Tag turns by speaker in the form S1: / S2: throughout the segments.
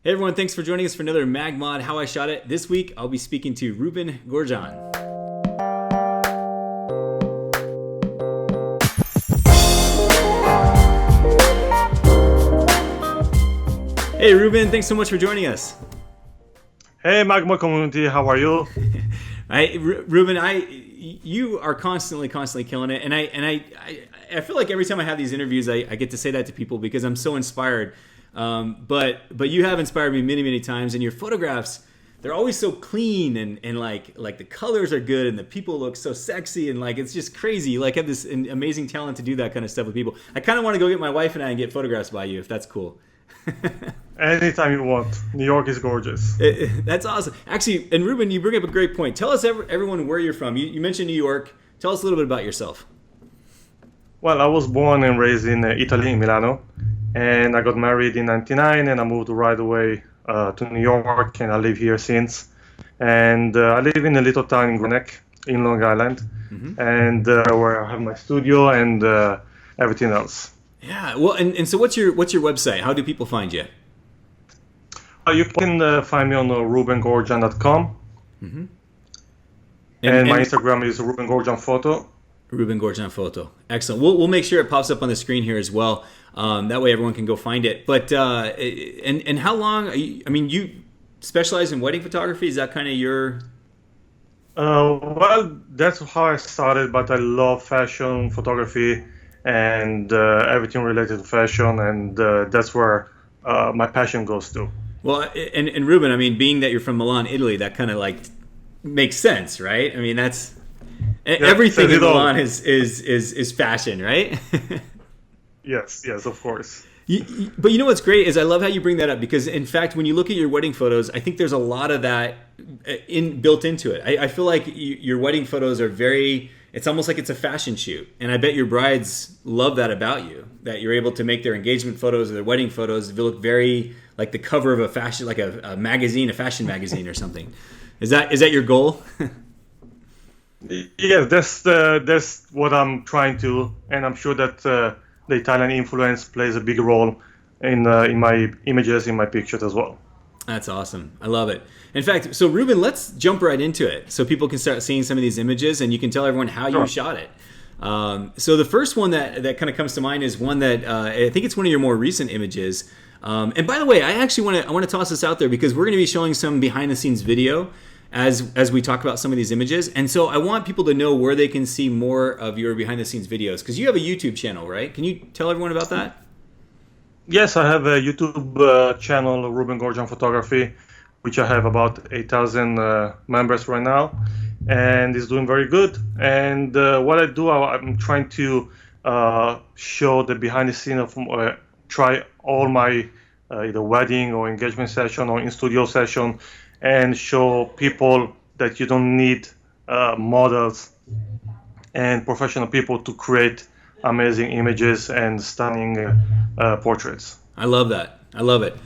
S1: Hey everyone, thanks for joining us for another MagMod How I Shot It. This week I'll be speaking to Ruben Gorjian. Hey Ruben, thanks so much for joining us.
S2: Hey MagMod community, how are you?
S1: Ruben, you are constantly killing it, and I feel like every time I have these interviews, I get to say that to people because I'm so inspired. But you have inspired me many times, and your photographs, they're always so clean and like the colors are good and the people look so sexy and like it's just crazy. You like have this amazing talent to do that kind of stuff with people. I kind of want to go get my wife and I and get photographs by you if that's cool.
S2: Anytime you want. New York is gorgeous.
S1: That's awesome. Actually, and Ruben, you bring up a great point. Tell us everyone where you're from. You mentioned New York. Tell us a little bit about yourself.
S2: Well, I was born and raised in Italy, in Milano. And I got married in '99, and I moved right away to New York, and I live here since. And I live in a little town in Greenwich, in Long Island, and where I have my studio and everything else.
S1: Yeah. Well, and so what's your website? How do people find you?
S2: You can find me on RubenGorjian.com, and my Instagram is Ruben Gorjian Photo.
S1: Ruben Gorjian Photo. Excellent. We'll make sure it pops up on the screen here as well. That way everyone can go find it. But and how long? You specialize in wedding photography. Is that kind of your?
S2: Well, that's how I started. But I love fashion photography and everything related to fashion, and that's where my passion goes to.
S1: Well, and Ruben, being that you're from Milan, Italy, that kind of like makes sense, right? That's. Yeah, everything in Milan is fashion, right?
S2: Yes, of course.
S1: But you know what's great is I love how you bring that up because, in fact, when you look at your wedding photos, I think there's a lot of that built into it. I feel like your wedding photos are it's almost like it's a fashion shoot. And I bet your brides love that about you, that you're able to make their engagement photos or their wedding photos look very like the cover of a fashion, like a magazine, a fashion magazine or something. Is that your goal?
S2: Yes, that's what I'm trying to, and I'm sure that the Italian influence plays a big role in my images, in my pictures as well.
S1: That's awesome. I love it. In fact, so Ruben, let's jump right into it so people can start seeing some of these images and you can tell everyone how you shot it. So the first one that kind of comes to mind is one that I think it's one of your more recent images. And by the way, I actually want to toss this out there because we're going to be showing some behind the scenes video as we talk about some of these images. And so I want people to know where they can see more of your behind the scenes videos because you have a YouTube channel, right? Can you tell everyone about that?
S2: Yes, I have a YouTube channel, Ruben Gorjian Photography, which I have about 8,000 members right now, and it's doing very good. And what I do, I'm trying to show the behind the scene of try all my either wedding or engagement session or in studio session, and show people that you don't need models and professional people to create amazing images and stunning portraits.
S1: I love that. I love it.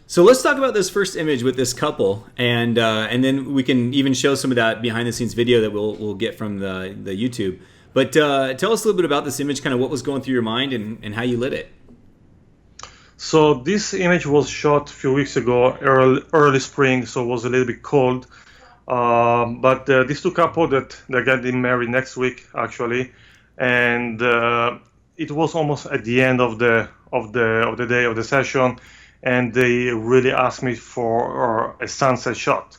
S1: So let's talk about this first image with this couple, and then we can even show some of that behind the scenes video that we'll get from the YouTube. But tell us a little bit about this image, kind of what was going through your mind and how you lit it.
S2: So this image was shot a few weeks ago, early spring, so it was a little bit cold. But these two couple they're getting married next week, actually, and it was almost at the end of the day of the session, and they really asked me for a sunset shot.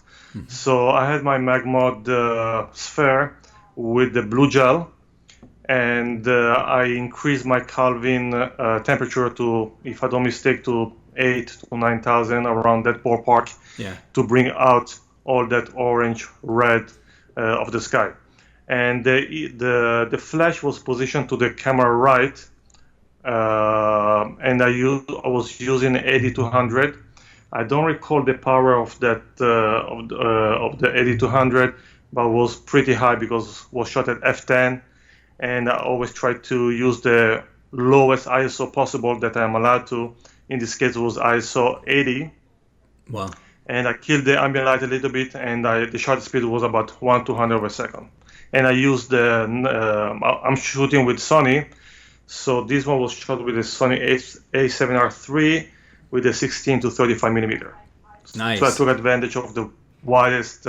S2: So I had my MagMod sphere with the blue gel. And I increased my Kelvin temperature to, if I don't mistake, to 8,000 to 9,000, around that ballpark, to bring out all that orange, red of the sky. And the flash was positioned to the camera right, and I was using 8200. I don't recall the power of that of the 8200, but it was pretty high because it was shot at f10. And I always try to use the lowest ISO possible that I'm allowed to. In this case, it was ISO 80.
S1: Wow.
S2: And I killed the ambient light a little bit, and the shutter speed was about 1/200 per second. And I used I'm shooting with Sony, so this one was shot with the Sony A7R III with a 16 to 35 millimeter.
S1: Nice.
S2: So I took advantage of the widest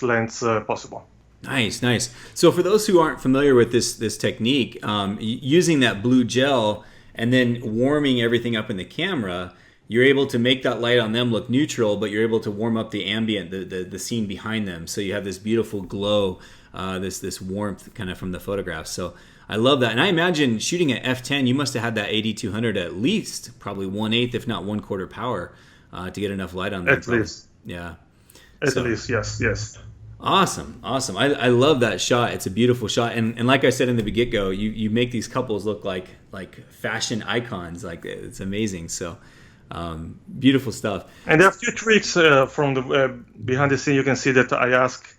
S2: lens possible.
S1: Nice, nice. So for those who aren't familiar with this technique, using that blue gel and then warming everything up in the camera, you're able to make that light on them look neutral, but you're able to warm up the ambient, the scene behind them. So you have this beautiful glow, this warmth kind of from the photographs. So I love that. And I imagine shooting at f10, you must have had that 8200 at least probably 1/8, if not 1/4 power to get enough light on there.
S2: At least.
S1: Yeah.
S2: At least, yes.
S1: Awesome. I love that shot. It's a beautiful shot, and like I said in the get-go, you make these couples look like fashion icons. Like, it's amazing. So beautiful stuff.
S2: And there are a few tricks from the behind the scene. You can see that I ask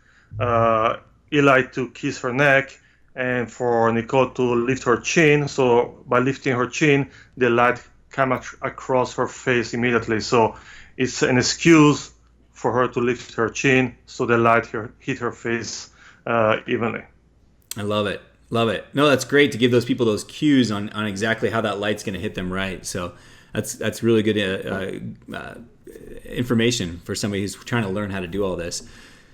S2: Eli to kiss her neck and for Nicole to lift her chin. So by lifting her chin, the light comes across her face immediately. So it's an excuse for her to lift her chin so the light hit her face evenly.
S1: I love it. No, that's great to give those people those cues on exactly how that light's going to hit them right. So that's really good information for somebody who's trying to learn how to do all this.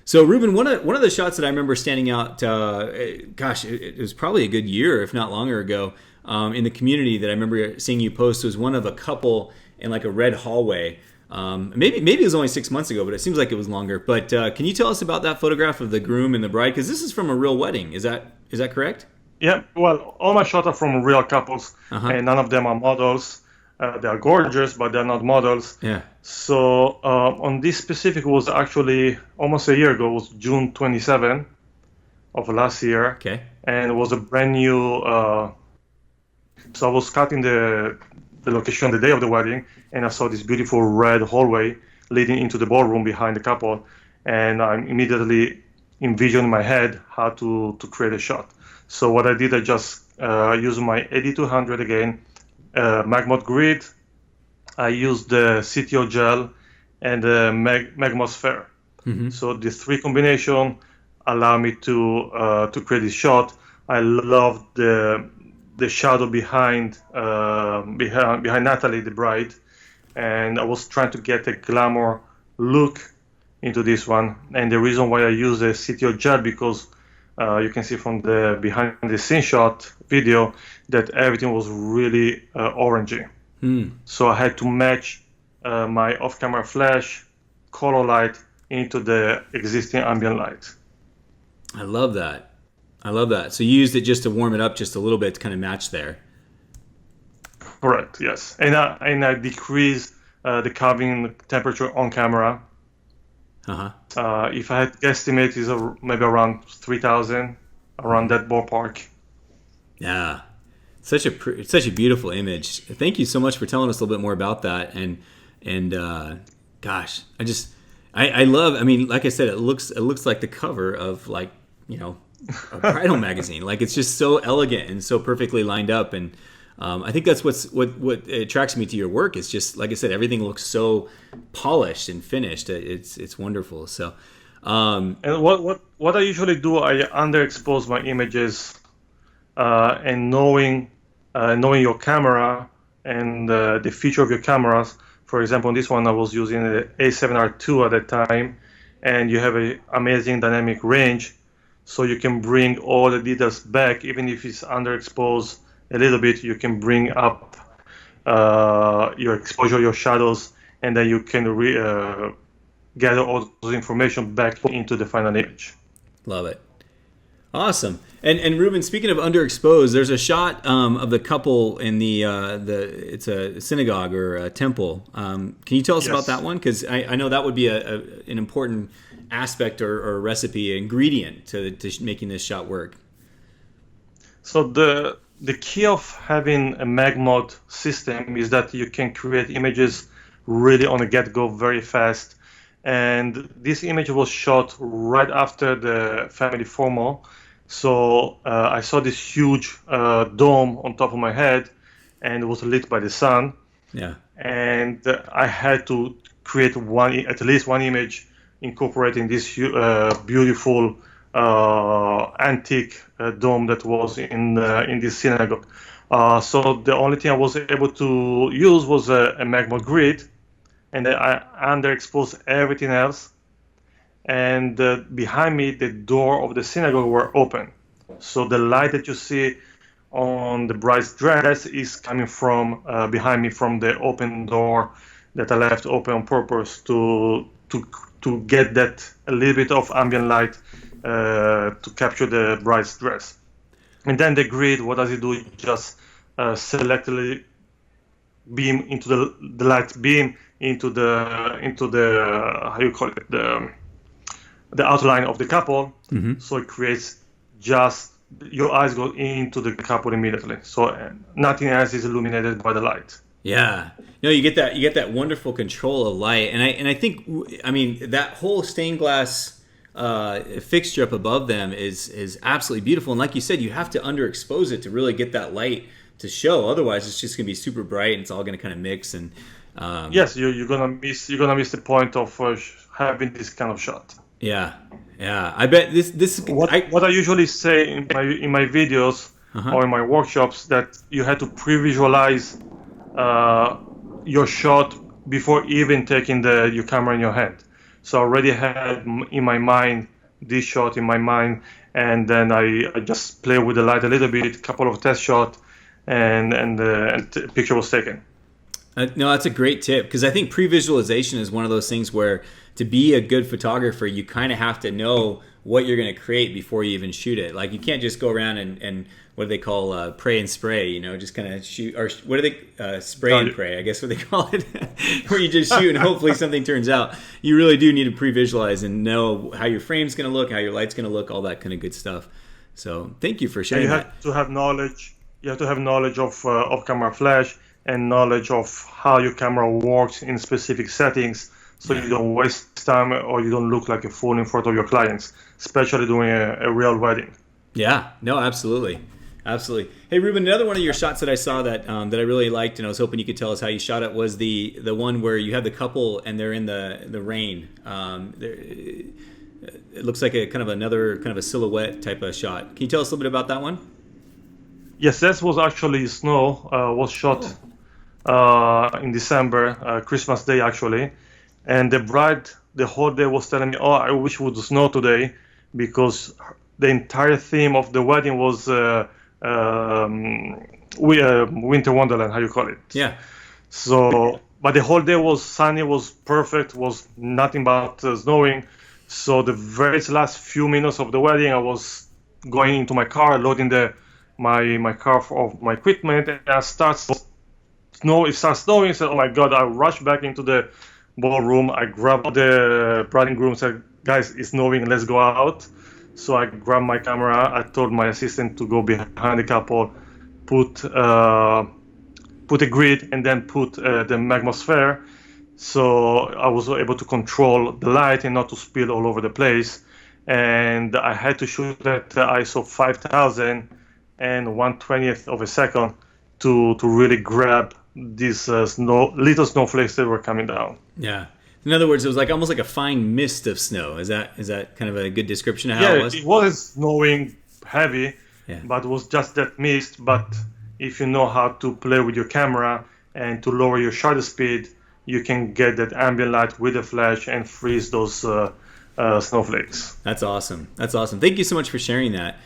S1: So Ruben, one of the shots that I remember standing out, it was probably a good year, if not longer ago, in the community that I remember seeing you post was one of a couple in like a red hallway. Maybe it was only 6 months ago, but it seems like it was longer. But can you tell us about that photograph of the groom and the bride? Because this is from a real wedding. Is that correct?
S2: Yeah. Well, all my shots are from real couples, and none of them are models. They are gorgeous, but they're not models.
S1: Yeah.
S2: So on this specific was actually almost a year ago. It was June 27 of last year.
S1: Okay.
S2: And it was a brand new. So I was cutting the location the day of the wedding, and I saw this beautiful red hallway leading into the ballroom behind the couple, and I immediately envisioned in my head how to create a shot. So what I did, I just used my 8200 again, MagMod grid. I used the CTO gel and the MagSphere. Mm-hmm. So the three combination allow me to create this shot. I love the shadow behind Natalie, the bride, and I was trying to get a glamour look into this one. And the reason why I use the CTO gel because you can see from the behind the scene shot video that everything was really orangey. So I had to match my off-camera flash color light into the existing ambient light.
S1: I love that. So you used it just to warm it up just a little bit to kind of match there.
S2: Correct, yes. And I decreased the carving temperature on camera. If I had guesstimate, is maybe around 3,000, around that ballpark.
S1: Yeah, such a beautiful image. Thank you so much for telling us a little bit more about that. And gosh, I love. I mean, like I said, it looks like the cover of like a bridal magazine. Like it's just so elegant and so perfectly lined up. And I think that's what attracts me to your work. It's just like I said, everything looks so polished and finished. It's wonderful. So,
S2: and what I usually do, I underexpose my images, and knowing your camera and the feature of your cameras. For example, on this one, I was using the A7R2 at that time, and you have an amazing dynamic range, so you can bring all the details back, even if it's underexposed a little bit. You can bring up your exposure, your shadows, and then you can gather all those information back into the final image.
S1: Love it. Awesome. And Ruben, speaking of underexposed, there's a shot of the couple in it's a synagogue or a temple. Can you tell us about that one? Because I know that would be an important aspect or recipe ingredient to making this shot work.
S2: So the key of having a MagMod system is that you can create images really on the get-go very fast. And this image was shot right after the family formal. So I saw this huge dome on top of my head, and it was lit by the sun.
S1: Yeah.
S2: And I had to create at least one image incorporating this beautiful antique dome that was in this synagogue. So the only thing I was able to use was a MagMod grid, and then I underexposed everything else. And behind me, the door of the synagogue were open. So the light that you see on the bride's dress is coming from behind me from the open door that I left open on purpose to get that a little bit of ambient light to capture the bride's dress. And then the grid, what does it do? It just selectively beam into the light beam into the how you call it, the outline of the couple. So it creates just your eyes go into the couple immediately. So nothing else is illuminated by the light.
S1: Yeah, no, you get that wonderful control of light, and I think, I mean, that whole stained glass fixture up above them is absolutely beautiful. And like you said, you have to underexpose it to really get that light to show. Otherwise, it's just gonna be super bright, and it's all gonna kind of mix. And
S2: yes, you're gonna miss the point of having this kind of shot.
S1: Yeah. I bet this.
S2: What I usually say in my videos or in my workshops, that you had to pre-visualize your shot before even taking your camera in your hand. So I already had in my mind this shot in my mind, and then I just play with the light a little bit, couple of test shots, and the picture was taken.
S1: No, that's a great tip, because I think pre-visualization is one of those things where, to be a good photographer, you kind of have to know what you're going to create before you even shoot it. Like, you can't just go around and what do they call pray and spray, just kind of shoot, or what do they spray and pray, I guess what they call it, where you just shoot and hopefully something turns out. You really do need to pre-visualize and know how your frame's going to look, how your light's going to look, all that kind of good stuff. So thank you for sharing that.
S2: You have to have knowledge. You have to have knowledge of camera flash and knowledge of how your camera works in specific settings, so you don't waste time or you don't look like a fool in front of your clients, especially doing a real wedding.
S1: Yeah, no, absolutely. Hey, Ruben, another one of your shots that I saw that I really liked, and I was hoping you could tell us how you shot it, was the one where you have the couple and they're in the rain. It looks like a kind of another kind of a silhouette type of shot. Can you tell us a little bit about that one?
S2: Yes, that was actually snow. Was shot in December, Christmas Day actually, and the bride the whole day was telling me, "Oh, I wish it would snow today," because the entire theme of the wedding was winter wonderland, how you call it.
S1: Yeah.
S2: So, but the whole day was sunny, was perfect, was nothing but snowing. So the very last few minutes of the wedding, I was going into my car, loading my car of my equipment, and it starts snowing. So, oh my God, I rushed back into the ballroom. I grabbed the bride and groom, said, "Guys, it's snowing, let's go out." So I grabbed my camera. I told my assistant to go behind the couple, put a grid, and then put the MagSphere. So I was able to control the light and not to spill all over the place. And I had to shoot at ISO 5000 and 1/20th of a second to really grab these little snowflakes that were coming down.
S1: Yeah. In other words, it was like almost like a fine mist of snow. Is that kind of a good description of how it was?
S2: Yeah, it wasn't snowing heavy, but it was just that mist. But if you know how to play with your camera and to lower your shutter speed, you can get that ambient light with the flash and freeze those snowflakes.
S1: That's awesome. Thank you so much for sharing that.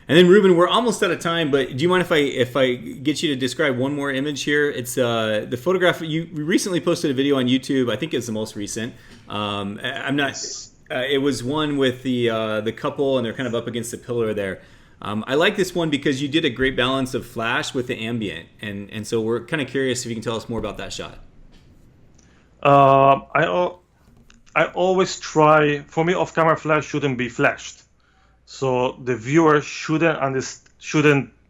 S1: And then, Ruben, we're almost out of time, but do you mind if I get you to describe one more image here? It's the photograph. You recently posted a video on YouTube. I think it's the most recent. I'm not. It was one with the couple, and they're kind of up against the pillar there. I like this one because you did a great balance of flash with the ambient, and so we're kind of curious if you can tell us more about that shot.
S2: I always try. For me, off-camera flash shouldn't be flashed. So the viewer shouldn't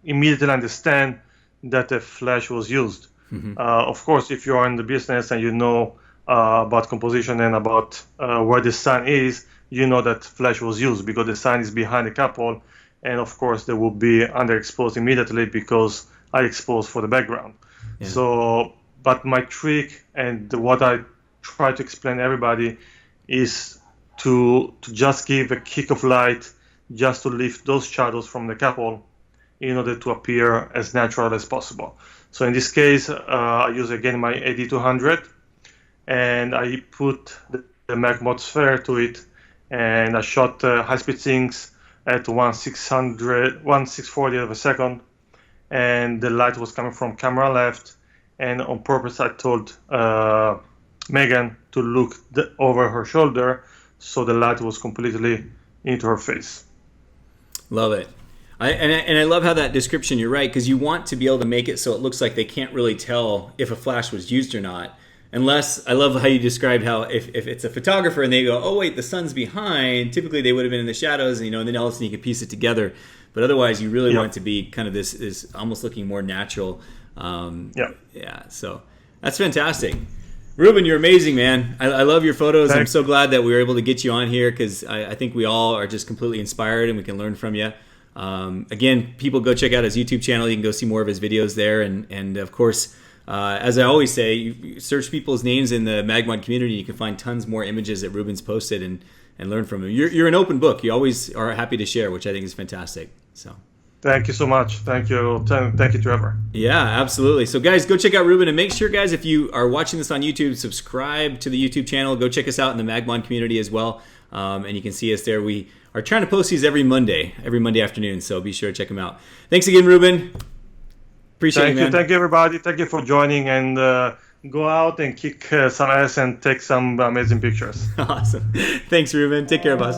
S2: immediately understand that a flash was used. Mm-hmm. Of course, if you are in the business and you know about composition and about where the sun is, you know that flash was used because the sun is behind the couple, and of course they will be underexposed immediately because I exposed for the background. Yeah. So, but my trick and what I try to explain to everybody is to just give a kick of light, just to lift those shadows from the couple in order to appear as natural as possible. So in this case, I use again my AD200, and I put the MagMod sphere to it, and I shot high-speed things at 1/640 of a second, and the light was coming from camera left, and on purpose I told Megan to look over her shoulder, so the light was completely into her face.
S1: Love it. I love how that description, you're right, because you want to be able to make it so it looks like they can't really tell if a flash was used or not. Unless, I love how you described how if it's a photographer and they go, oh wait, the sun's behind, typically they would have been in the shadows, and then all of a sudden you could piece it together. But otherwise you really want it to be kind of this almost looking more natural. Yeah, so that's fantastic. Ruben, you're amazing, man. I love your photos. Thanks. I'm so glad that we were able to get you on here, because I think we all are just completely inspired and we can learn from you. Again, people go check out his YouTube channel. You can go see more of his videos there. And of course, as I always say, you search people's names in the MagMod community. You can find tons more images that Ruben's posted and learn from him. You're an open book. You always are happy to share, which I think is fantastic. So.
S2: Thank you so much. Thank you. Thank you, Trevor.
S1: Yeah, absolutely. So guys, go check out Ruben, and make sure, guys, if you are watching this on YouTube, subscribe to the YouTube channel. Go check us out in the MagMod community as well. And you can see us there. We are trying to post these every Monday afternoon. So be sure to check them out. Thanks again, Ruben. Appreciate it, man.
S2: Thank you, everybody. Thank you for joining, and go out and kick some ass and take some amazing pictures.
S1: Awesome. Thanks, Ruben. Take care, boss.